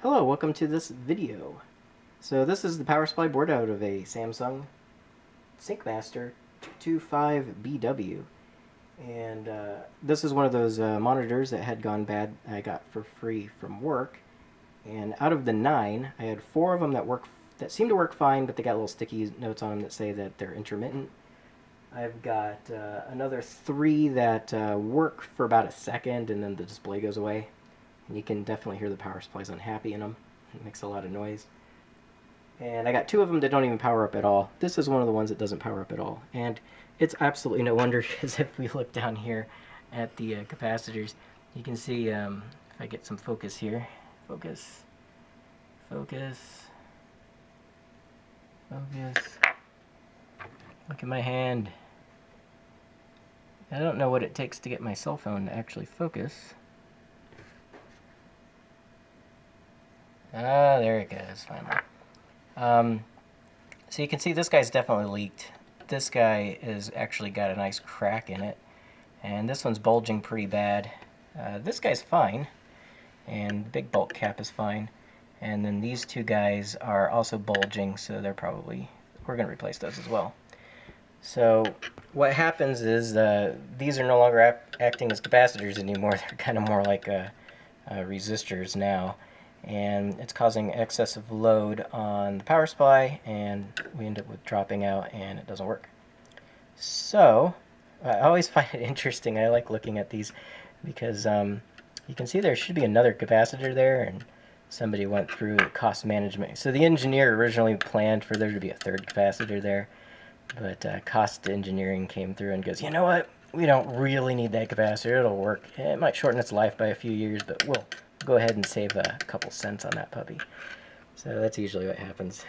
Hello, welcome to this video. So this is the power supply board out of a Samsung SyncMaster 225BW. And this is one of those monitors that had gone bad I got for free from work. And out of the 9, I had 4 of them that seem to work fine, but they got little sticky notes on them that say that they're intermittent. I've got another 3 that work for about a second and then the display goes away. And you can definitely hear the power supply's unhappy in them. It makes a lot of noise. And I got 2 of them that don't even power up at all. This is one of the ones that doesn't power up at all. And it's absolutely no wonder, because if we look down here at the capacitors, you can see, if I get some focus here, focus, look at my hand. I don't know what it takes to get my cell phone to actually focus. Ah, there it goes, finally. So you can see this guy's definitely leaked. This guy has actually got a nice crack in it. And this one's bulging pretty bad. This guy's fine. And the big bulk cap is fine. And then these 2 guys are also bulging, so we're going to replace those as well. So what happens is these are no longer acting as capacitors anymore. They're kind of more like resistors now. And it's causing excessive load on the power supply, and we end up with dropping out and it doesn't work. So I always find it interesting. I like looking at these because you can see there should be another capacitor there, and somebody went through cost management. So the engineer originally planned for there to be a 3rd capacitor there, but cost engineering came through and goes, you know what, we don't really need that capacitor. It'll work. It might shorten its life by a few years, but we'll go ahead and save a couple cents on that puppy. So that's usually what happens.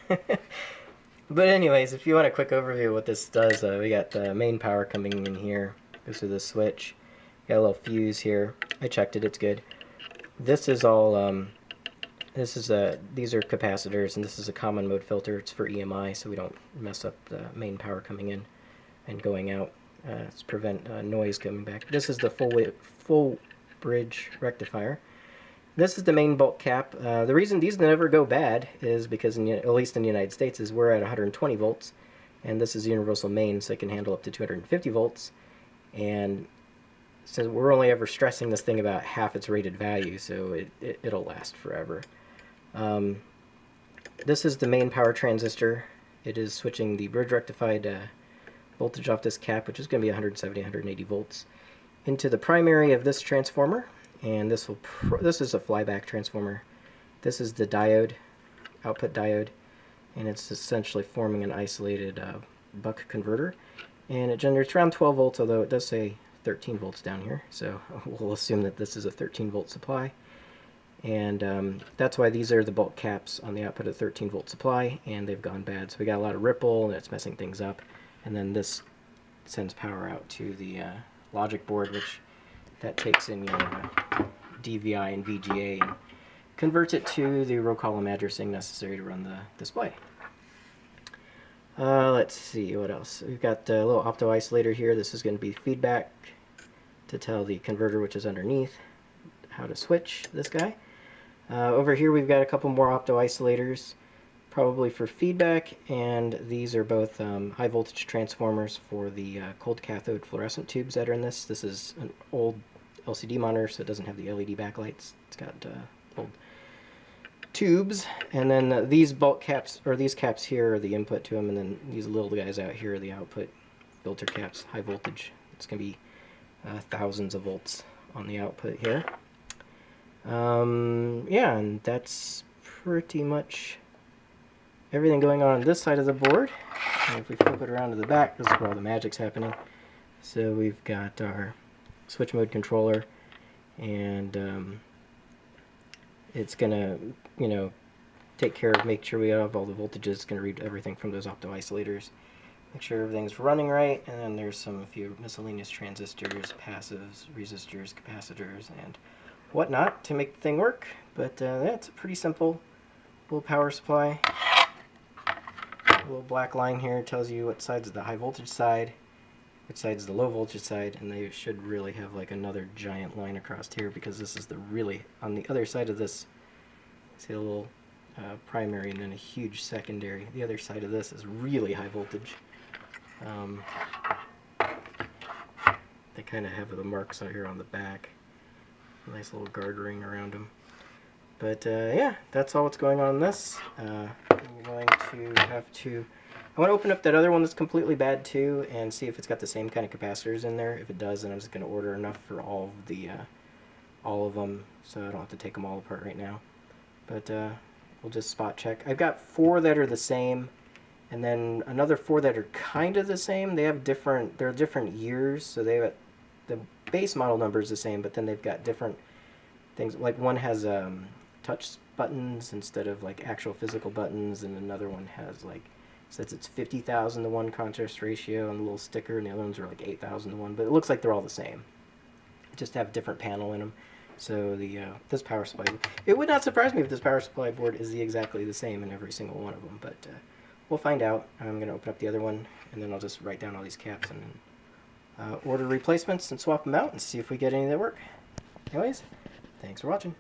But anyways, if you want a quick overview of what this does, we got the main power coming in here. Goes through the switch. Got a little fuse here. I checked it, it's good. This is all, these are capacitors, and this is a common mode filter. It's for EMI, so we don't mess up the main power coming in and going out. It's prevent noise coming back. This is the full bridge rectifier. This is the main bulk cap. The reason these never go bad is because, at least in the United States, is we're at 120 volts, and this is universal main, so it can handle up to 250 volts. And so we're only ever stressing this thing about half its rated value, so it'll last forever. This is the main power transistor. It is switching the bridge rectified voltage off this cap, which is going to be 170, 180 volts, into the primary of this transformer. And this is a flyback transformer. This is the diode, output diode, and it's essentially forming an isolated buck converter. And it generates around 12 volts, although it does say 13 volts down here, so we'll assume that this is a 13 volt supply. And that's why these are the bulk caps on the output of 13 volt supply, and they've gone bad. So we got a lot of ripple, and it's messing things up. And then this sends power out to the logic board, which that takes in your DVI and VGA and converts it to the row column addressing necessary to run the display. Let's see, what else? We've got a little opto isolator here. This is going to be feedback to tell the converter, which is underneath, how to switch this guy. Over here we've got a couple more opto isolators, probably for feedback, and these are both high voltage transformers for the cold cathode fluorescent tubes that are in this. This is an old LCD monitor, so it doesn't have the LED backlights. It's got old tubes, and then these bulk caps, or these caps here, are the input to them, and then these little guys out here are the output filter caps, high voltage. It's going to be thousands of volts on the output here. Yeah, and that's pretty much everything going on this side of the board. And if we flip it around to the back, this is where all the magic's happening. So we've got our switch mode controller, and it's gonna, take care of, make sure we have all the voltages. It's gonna read everything from those opto isolators, make sure everything's running right, and then there's a few miscellaneous transistors, passives, resistors, capacitors, and whatnot to make the thing work. But that's a pretty simple little power supply. A little black line here tells you what side's the high voltage side, which side's the low voltage side, and they should really have like another giant line across here, because this is the really, on the other side of this See a little primary and then a huge secondary. The other side of this is really high voltage. They kind of have the marks out here on the back. Nice little guard ring around them. But yeah, that's all what's going on in this. I'm going to have to... I want to open up that other one that's completely bad too and see if it's got the same kind of capacitors in there. If it does, then I'm just going to order enough for all of them, so I don't have to take them all apart right now. But we'll just spot check. I've got 4 that are the same, and then another 4 that are kind of the same. They're different years, so they have the base model number is the same, but then they've got different things. Like one has touch buttons instead of like actual physical buttons, and another one has like, says it's 50,000 to 1 contrast ratio on the little sticker, and the other ones are like 8,000 to 1, but it looks like they're all the same. Just have a different panel in them. So this power supply, it would not surprise me if this power supply board is exactly the same in every single one of them, but we'll find out. I'm going to open up the other one, and then I'll just write down all these caps and order replacements and swap them out and see if we get any that work. Anyways, thanks for watching.